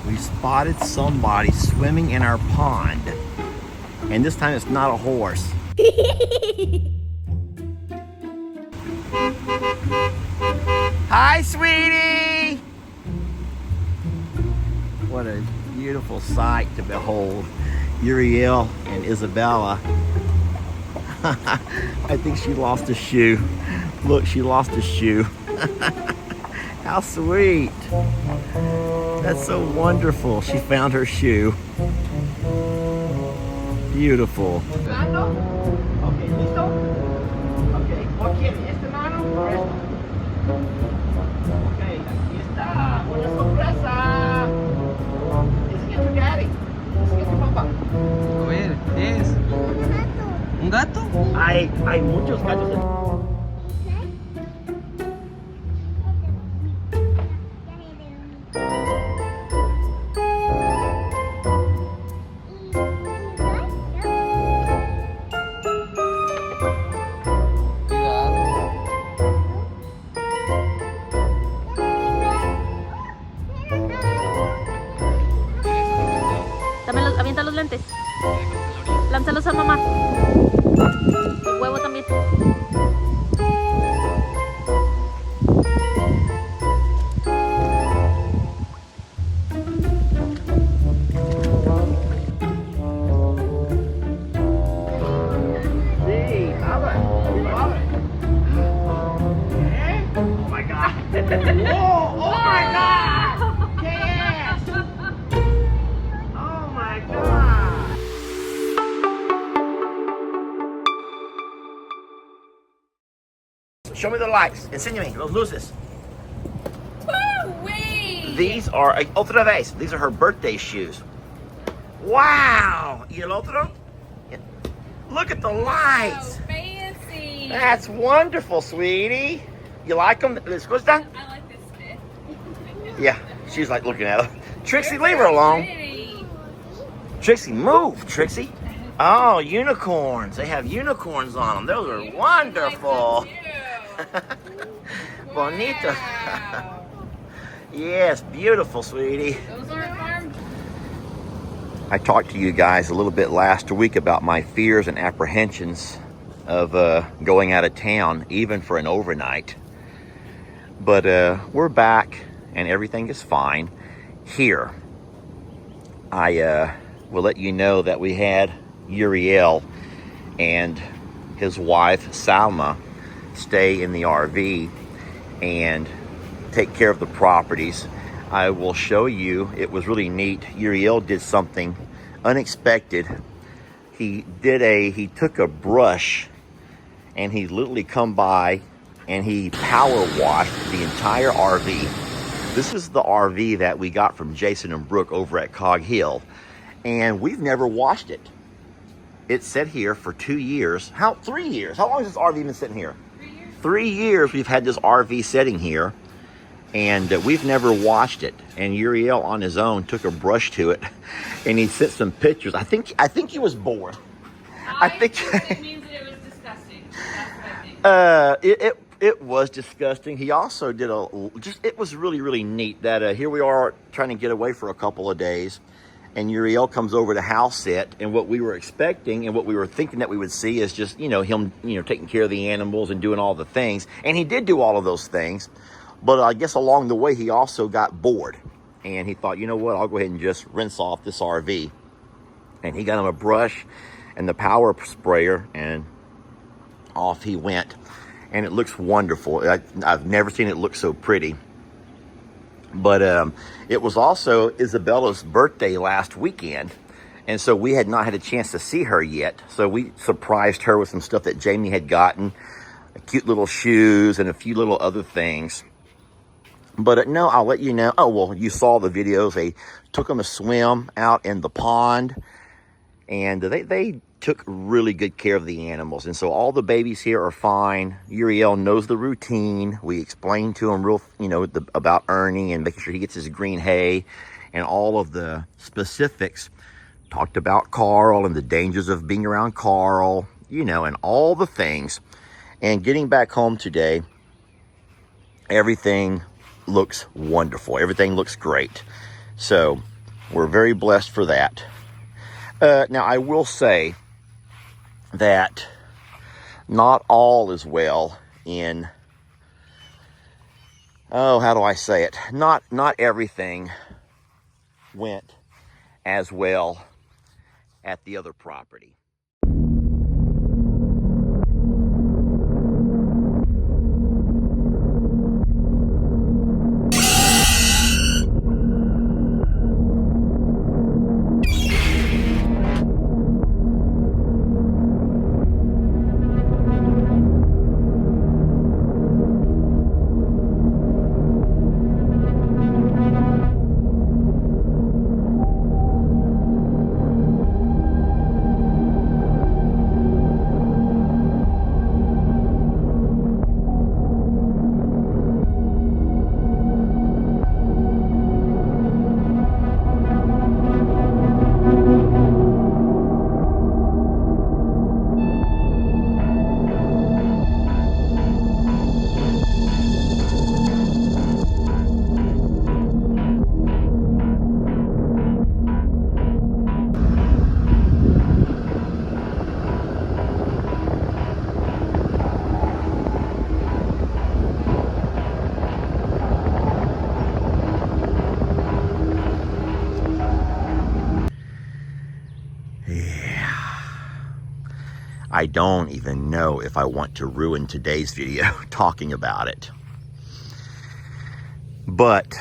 We spotted somebody swimming in our pond. And this time it's not a horse. Hi, sweetie! What a beautiful sight to behold. Uriel and Isabella. I think she lost a shoe. Look, she lost a shoe. How sweet. That's so wonderful. She found her shoe. Beautiful. Okay, listo? Okay, ¿cuál quiere? ¿Este mano o esto? Okay, aquí está. Una sorpresa. Enseña a tu daddy. Enseña a tu papá. A ver, ¿qué es? ¿Un gato? Hay muchos gatos en... Avienta los lentes. Lánzalos a mamá. El huevo también. Sí, abre. Oh my God. Whoa, oh my God. ¿Qué es? Oh my God. Show me the lights. Enséñame los luces. Woo-wee. These are, otra vez, these are her birthday shoes. Wow. ¿Y el otro? Look at the lights. So fancy. That's wonderful, sweetie. You like them? ¿Les gustan? I like this fit. Yeah, she's like looking at them. Trixie, leave her alone. Pretty. Trixie, move, Trixie. Oh, unicorns. They have unicorns on them. Those are wonderful. Bonito. Wow. Yes, beautiful, sweetie. Those are farm. I talked to you guys a little bit last week about my fears and apprehensions of going out of town, even for an overnight. But we're back and everything is fine here. I will let you know that we had Uriel and his wife Salma stay in the RV and take care of the properties. I will show you. It was really neat. Uriel did something unexpected. He took a brush and he literally come by and he power washed the entire RV. This is the RV that we got from Jason and Brooke over at Cog Hill, and we've never washed it. It's sat here for 2 years. 3 years? How long has this RV been sitting here? 3 years. 3 years we've had this RV sitting here, and we've never washed it. And Uriel on his own took a brush to it, and he sent some pictures. I think he was bored. I think it means that it was disgusting. That's what I think. It was disgusting. He also did it was really, really neat that here we are trying to get away for a couple of days, and Uriel comes over to house sit, and what we were expecting and what we were thinking that we would see is just, him, taking care of the animals and doing all the things. And he did do all of those things, but I guess along the way he also got bored, and he thought, you know what, I'll go ahead and just rinse off this RV. And he got him a brush and the power sprayer, and off he went. And it looks wonderful. I've never seen it look so pretty. But it was also Isabella's birthday last weekend, and so we had not had a chance to see her yet. So we surprised her with some stuff that Jamie had gotten, cute little shoes and a few little other things. But no, I'll let you know. Oh, well, you saw the videos. They took them a swim out in the pond, and they took really good care of the animals. And so all the babies here are fine. Uriel knows the routine. We explained to him about Ernie and making sure he gets his green hay and all of the specifics. Talked about Carl and the dangers of being around Carl, and all the things. And getting back home today, everything looks wonderful. Everything looks great. So We're very blessed for that. Now, I will say that not all is well in, oh, how do I say it? Not everything went as well at the other property. I don't even know if I want to ruin today's video talking about it. But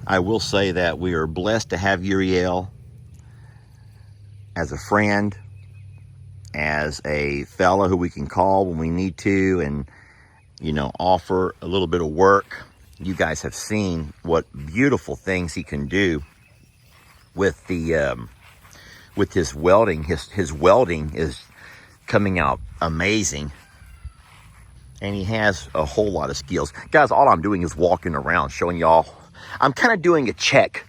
I will say that we are blessed to have Uriel as a friend, as a fellow who we can call when we need to and, you know, offer a little bit of work. You guys have seen what beautiful things he can do with the with his welding. His welding is coming out amazing, and he has a whole lot of skills. Guys, all I'm doing is walking around showing y'all. I'm kind of doing a check.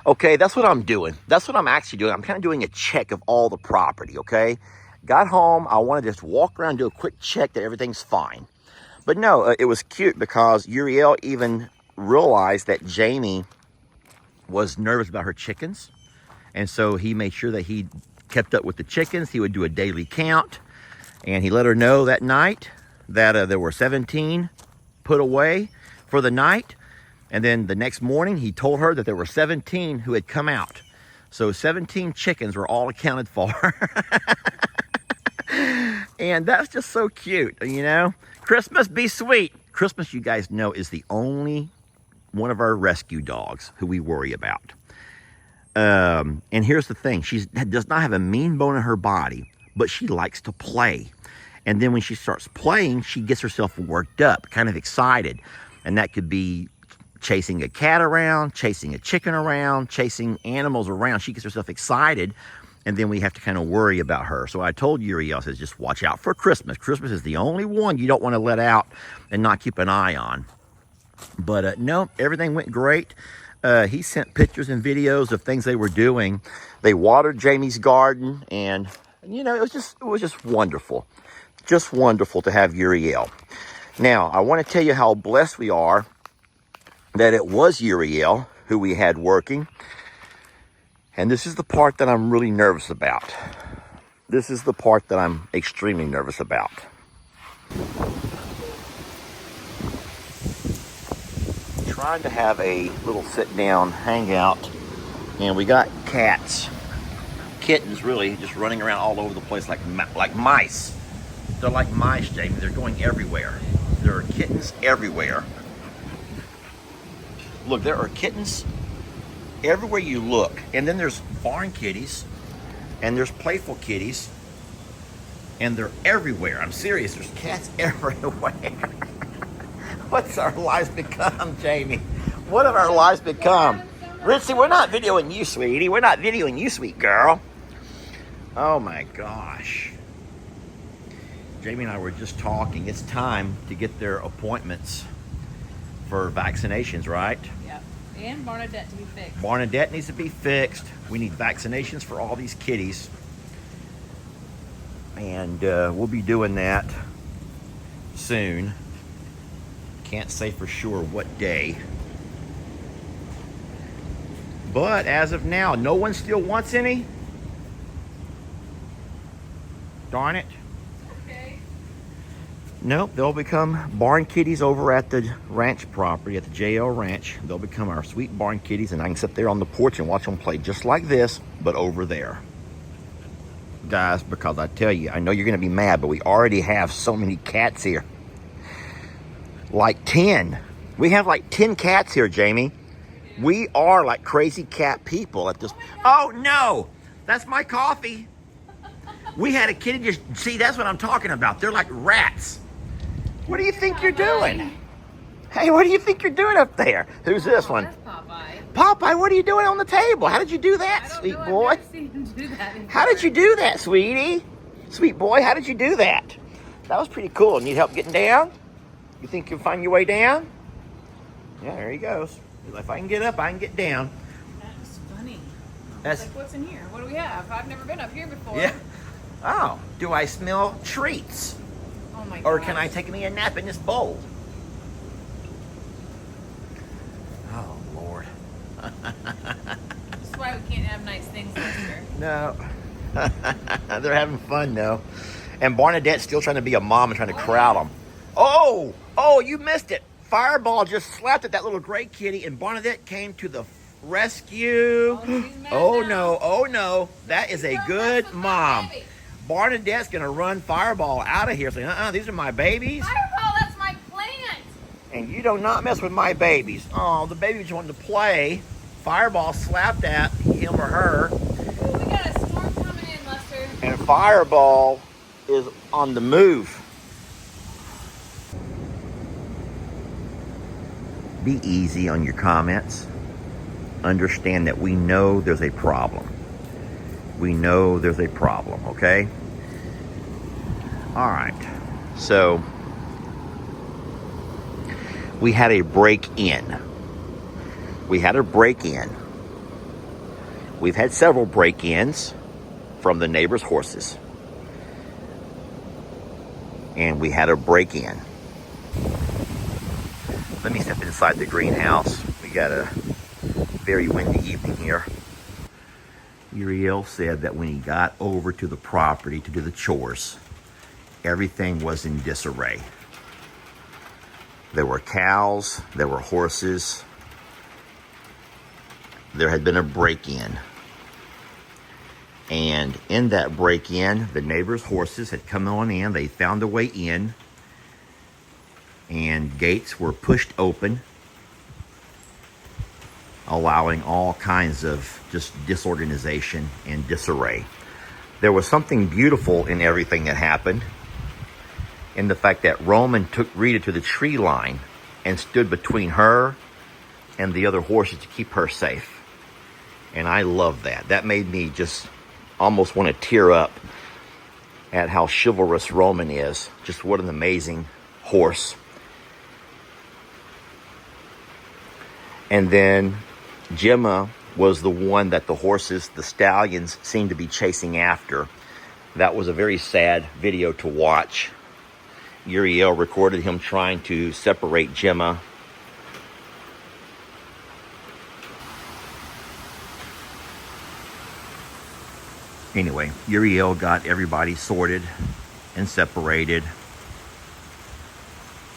Okay, that's what I'm doing. That's what I'm actually doing. I'm kind of doing a check of all the property, okay? Got home, I wanted to just walk around, do a quick check that everything's fine. But no, it was cute because Uriel even realized that Jamie was nervous about her chickens. And so he made sure that he kept up with the chickens. He would do a daily count. And he let her know that night that there were 17 put away for the night. And then the next morning, he told her that there were 17 who had come out. So 17 chickens were all accounted for. And that's just so cute, you know? Christmas, be sweet. Christmas, you guys know, is the only one of our rescue dogs who we worry about. And here's the thing. She does not have a mean bone in her body, but she likes to play. And then when she starts playing, she gets herself worked up, kind of excited. And that could be chasing a cat around, chasing a chicken around, chasing animals around. She gets herself excited, and then we have to kind of worry about her. So I told Uriel, I said, just watch out for Christmas. Christmas is the only one you don't want to let out and not keep an eye on. But no, everything went great. He sent pictures and videos of things they were doing. They watered Jamie's garden, and you know, it was just wonderful. Just wonderful to have Uriel. Now, I want to tell you how blessed we are that it was Uriel who we had working. And this is the part that I'm really nervous about. This is the part that I'm extremely nervous about. Trying to have a little sit-down hangout, and we got cats, kittens really, just running around all over the place like mice. They're like mice, Jamie. They're going everywhere. There are kittens everywhere. Look, there are kittens everywhere you look. And then there's barn kitties, and there's playful kitties, and they're everywhere. I'm serious. There's cats everywhere. What's our lives become, Jamie? What have our lives become? Ritzy, we're not videoing you, sweetie. We're not videoing you, sweet girl. Oh my gosh. Jamie and I were just talking. It's time to get their appointments for vaccinations, right? Yep. And Barnadette to be fixed. Barnadette needs to be fixed. We need vaccinations for all these kitties. And we'll be doing that soon. Can't say for sure what day. But as of now, no one still wants any. Darn it. Okay. Nope, they'll become barn kitties over at the ranch property, at the JL Ranch. They'll become our sweet barn kitties, and I can sit there on the porch and watch them play just like this, but over there. Guys, because I tell you, I know you're going to be mad, but we already have so many cats here. Like 10. We have like 10 cats here, Jamie. We are like crazy cat people at this. Oh, no. That's my coffee. We had a kitty just, see, that's what I'm talking about. They're like rats. What do you think you're doing? Hey, what do you think you're doing up there? Who's this one? That's Popeye. Popeye, what are you doing on the table? How did you do that, sweet boy? I've never seen him do that in How did you do that, sweetie? Sweet boy, how did you do that? That was pretty cool. Need help getting down? You think you'll find your way down? Yeah, there he goes. If I can get up, I can get down. That's funny. That's Like, what's in here? What do we have? I've never been up here before. yeah. Oh, do I smell treats? Oh my god. Or can I take me a nap in this bowl? Oh, Lord. That's why we can't have nice things, Lester. No. They're having fun, though. And Barnadette's still trying to be a mom and trying to crowd them. Oh, you missed it. Fireball just slapped at that little gray kitty, and Barnadette came to the rescue. Oh, no. That is a good mom. Barnadette's going to run Fireball out of here, saying, these are my babies. Fireball, that's my plant. And you do not mess with my babies. Oh, the baby just wanted to play. Fireball slapped at him or her. Ooh, we got a storm coming in, Lester. And Fireball is on the move. Be easy on your comments. Understand that we know there's a problem. We know there's a problem, okay? All right. So, we had a break-in. We've had several break-ins from the neighbor's horses. And we had a break-in. Let me step inside the greenhouse. We got a very windy evening here. Uriel said that when he got over to the property to do the chores, everything was in disarray. There were cows, there were horses. There had been a break-in. And in that break-in, the neighbor's horses had come on in. They found a way in. And gates were pushed open, allowing all kinds of just disorganization and disarray. There was something beautiful in everything that happened, in the fact that Roman took Rita to the tree line and stood between her and the other horses to keep her safe. And I love that. That made me just almost want to tear up at how chivalrous Roman is. Just what an amazing horse. And then Gemma was the one that the horses, the Stallions, seemed to be chasing after. That was a very sad video to watch. Uriel recorded him trying to separate Gemma. Anyway, Uriel got everybody sorted and separated.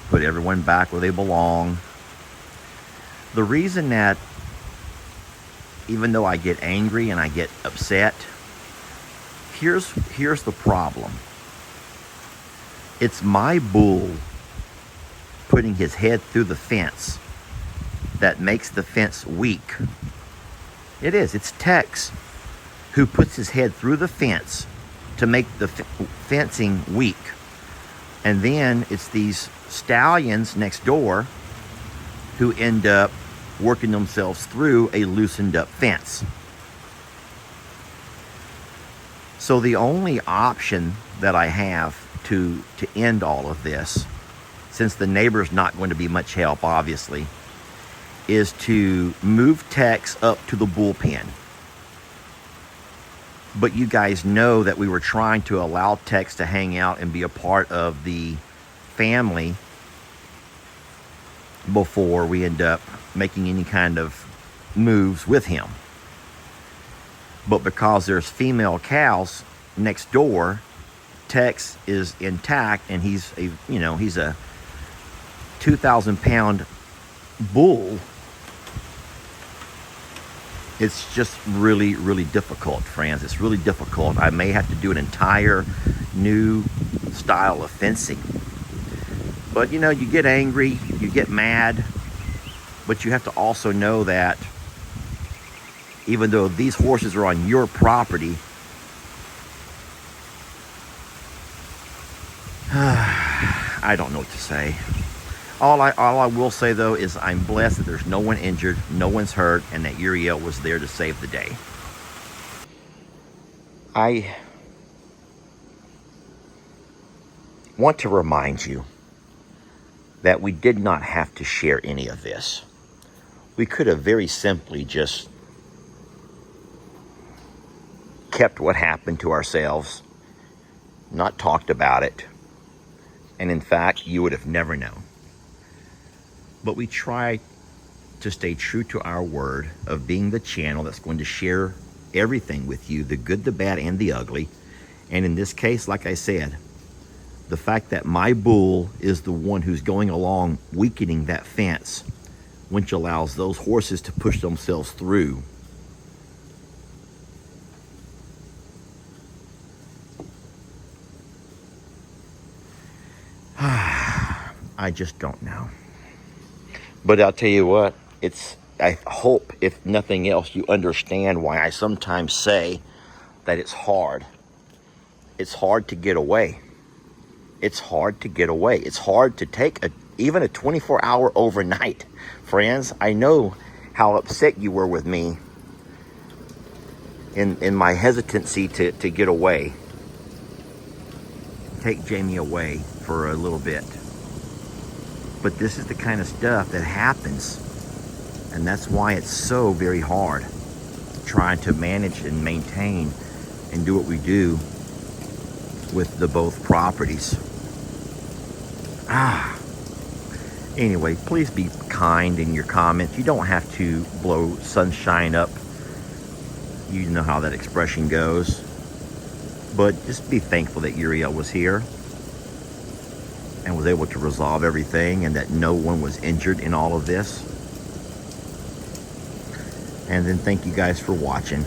Put everyone back where they belong. The reason that, even though I get angry and I get upset, here's the problem. It's my bull putting his head through the fence that makes the fence weak. It is. It's Tex who puts his head through the fence to make the fencing weak. And then it's these Stallions next door who end up working themselves through a loosened up fence. So the only option that I have to end all of this, since the neighbor's not going to be much help, obviously, is to move Tex up to the bullpen. But you guys know that we were trying to allow Tex to hang out and be a part of the family before we end up making any kind of moves with him. But because there's female cows next door, Tex is intact, and he's a 2,000-pound bull. It's just really, really difficult, friends. It's really difficult. I may have to do an entire new style of fencing. But you get angry, you get mad, but you have to also know that even though these horses are on your property, I don't know what to say. All I will say, though, is I'm blessed that there's no one injured, no one's hurt, and that Uriel was there to save the day. I want to remind you that we did not have to share any of this. We could have very simply just kept what happened to ourselves, not talked about it, and in fact, you would have never known. But we try to stay true to our word of being the channel that's going to share everything with you, the good, the bad, and the ugly. And in this case, like I said, the fact that my bull is the one who's going along weakening that fence, which allows those horses to push themselves through. I just don't know. But I'll tell you what, I hope, if nothing else, you understand why I sometimes say that it's hard. It's hard to get away. It's hard to get away. It's hard to take even a 24-hour overnight. Friends, I know how upset you were with me in my hesitancy to get away. Take Jamie away for a little bit. But this is the kind of stuff that happens, and that's why it's so very hard trying to manage and maintain and do what we do with the both properties. Anyway, please be kind in your comments. You don't have to blow sunshine up. You know how that expression goes. But just be thankful that Uriel was here and was able to resolve everything, and that no one was injured in all of this. And then thank you guys for watching.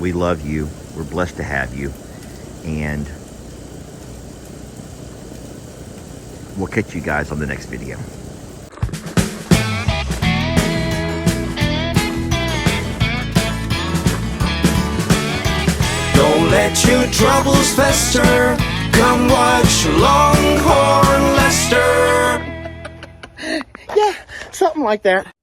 We love you. We're blessed to have you. And we'll catch you guys on the next video. Don't let your troubles fester. Come watch Longhorn Lester. Yeah, something like that.